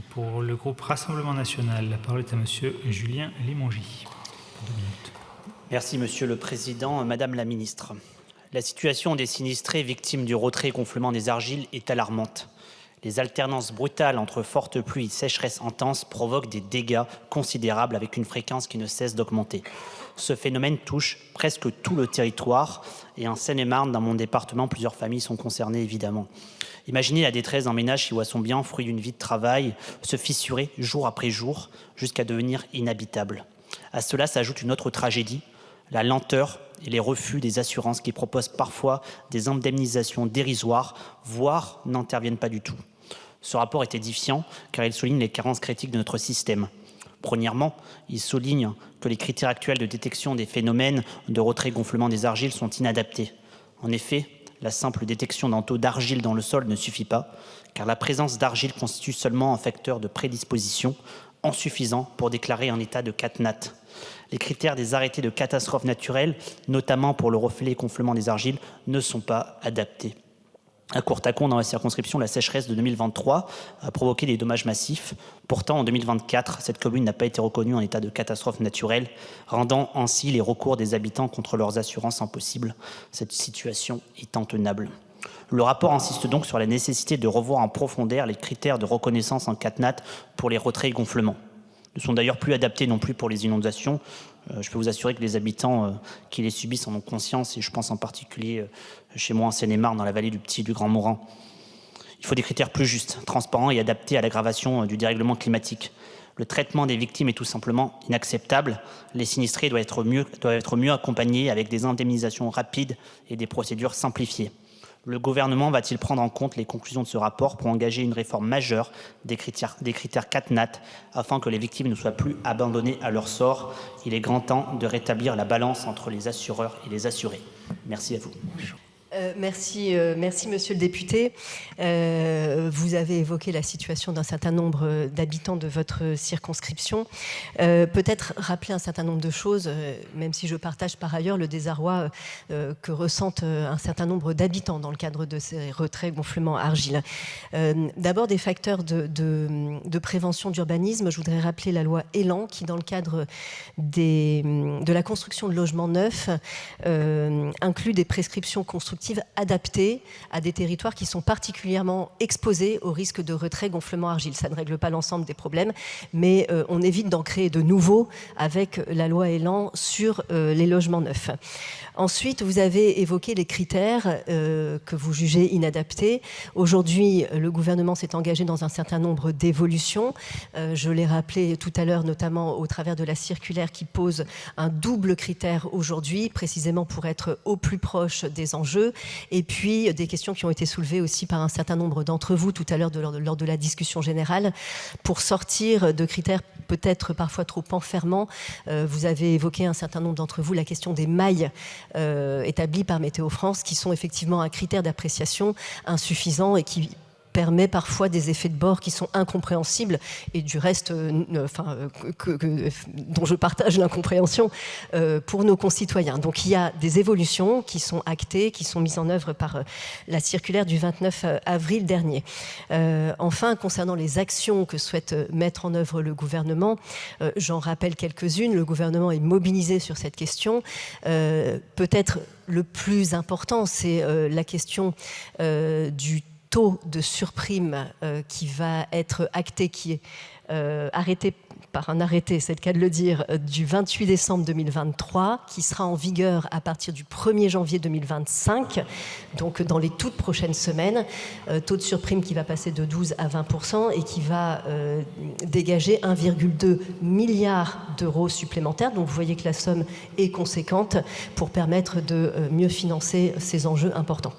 Pour le groupe Rassemblement National, la parole est à Monsieur Julien Limongi. Pour 2 minutes. Merci Monsieur le Président. Madame la Ministre, la situation des sinistrés victimes du retrait et gonflement des argiles est alarmante. Les alternances brutales entre fortes pluies et sécheresse intense provoquent des dégâts considérables avec une fréquence qui ne cesse d'augmenter. Ce phénomène touche presque tout le territoire et en Seine-et-Marne, dans mon département, plusieurs familles sont concernées évidemment. Imaginez la détresse d'un ménage qui voit son bien, fruit d'une vie de travail, se fissurer jour après jour jusqu'à devenir inhabitable. À cela s'ajoute une autre tragédie, la lenteur et les refus des assurances qui proposent parfois des indemnisations dérisoires, voire n'interviennent pas du tout. Ce rapport est édifiant car il souligne les carences critiques de notre système. Premièrement, il souligne que les critères actuels de détection des phénomènes de retrait-gonflement des argiles sont inadaptés. En effet, la simple détection d'un taux d'argile dans le sol ne suffit pas, car la présence d'argile constitue seulement un facteur de prédisposition insuffisant pour déclarer un état de CatNat. Les critères des arrêtés de catastrophes naturelles, notamment pour le reflet-gonflement des argiles, ne sont pas adaptés. À Courtacon, dans la circonscription, la sécheresse de 2023 a provoqué des dommages massifs. Pourtant, en 2024, cette commune n'a pas été reconnue en état de catastrophe naturelle, rendant ainsi les recours des habitants contre leurs assurances impossibles. Cette situation est intenable. Le rapport insiste donc sur la nécessité de revoir en profondeur les critères de reconnaissance en CatNat pour les retraits et gonflements. Ils ne sont d'ailleurs plus adaptés non plus pour les inondations. Je peux vous assurer que les habitants qui les subissent en ont conscience, et je pense en particulier chez moi en Seine-et-Marne, dans la vallée du Petit et du Grand Morin. Il faut des critères plus justes, transparents et adaptés à l'aggravation du dérèglement climatique. Le traitement des victimes est tout simplement inacceptable. Les sinistrés doivent être mieux accompagnés avec des indemnisations rapides et des procédures simplifiées. Le gouvernement va-t-il prendre en compte les conclusions de ce rapport pour engager une réforme majeure des critères CatNat afin que les victimes ne soient plus abandonnées à leur sort? Il est grand temps de rétablir la balance entre les assureurs et les assurés. Merci à vous. Merci Monsieur le député. Vous avez évoqué la situation d'un certain nombre d'habitants de votre circonscription. Peut-être rappeler un certain nombre de choses, même si je partage par ailleurs le désarroi que ressentent un certain nombre d'habitants dans le cadre de ces retraits gonflements argile. D'abord, des facteurs de prévention d'urbanisme. Je voudrais rappeler la loi Elan qui, dans le cadre de la construction de logements neufs, inclut des prescriptions constructives adaptées à des territoires qui sont particulièrement exposés au risque de retrait gonflement argile. Ça ne règle pas l'ensemble des problèmes, mais on évite d'en créer de nouveaux avec la loi Elan sur les logements neufs. Ensuite, vous avez évoqué les critères que vous jugez inadaptés. Aujourd'hui, le gouvernement s'est engagé dans un certain nombre d'évolutions. Je l'ai rappelé tout à l'heure, notamment au travers de la circulaire qui pose un double critère aujourd'hui, précisément pour être au plus proche des enjeux. Et puis, des questions qui ont été soulevées aussi par un certain nombre d'entre vous tout à l'heure lors de la discussion générale, pour sortir de critères peut-être parfois trop enfermants. Vous avez évoqué, un certain nombre d'entre vous, la question des mailles établies par Météo France, qui sont effectivement un critère d'appréciation insuffisant et qui permet parfois des effets de bord qui sont incompréhensibles et du reste, dont je partage l'incompréhension pour nos concitoyens. Donc il y a des évolutions qui sont actées, qui sont mises en œuvre par la circulaire du 29 avril dernier. Enfin, concernant les actions que souhaite mettre en œuvre le gouvernement, j'en rappelle quelques-unes. Le gouvernement est mobilisé sur cette question. Peut-être le plus important, c'est la question du taux de surprime qui va être acté, qui est arrêté par un arrêté, c'est le cas de le dire, du 28 décembre 2023, qui sera en vigueur à partir du 1er janvier 2025, donc dans les toutes prochaines semaines. Taux de surprime qui va passer de 12 à 20% et qui va dégager 1,2 milliard d'euros supplémentaires. Donc vous voyez que la somme est conséquente pour permettre de mieux financer ces enjeux importants.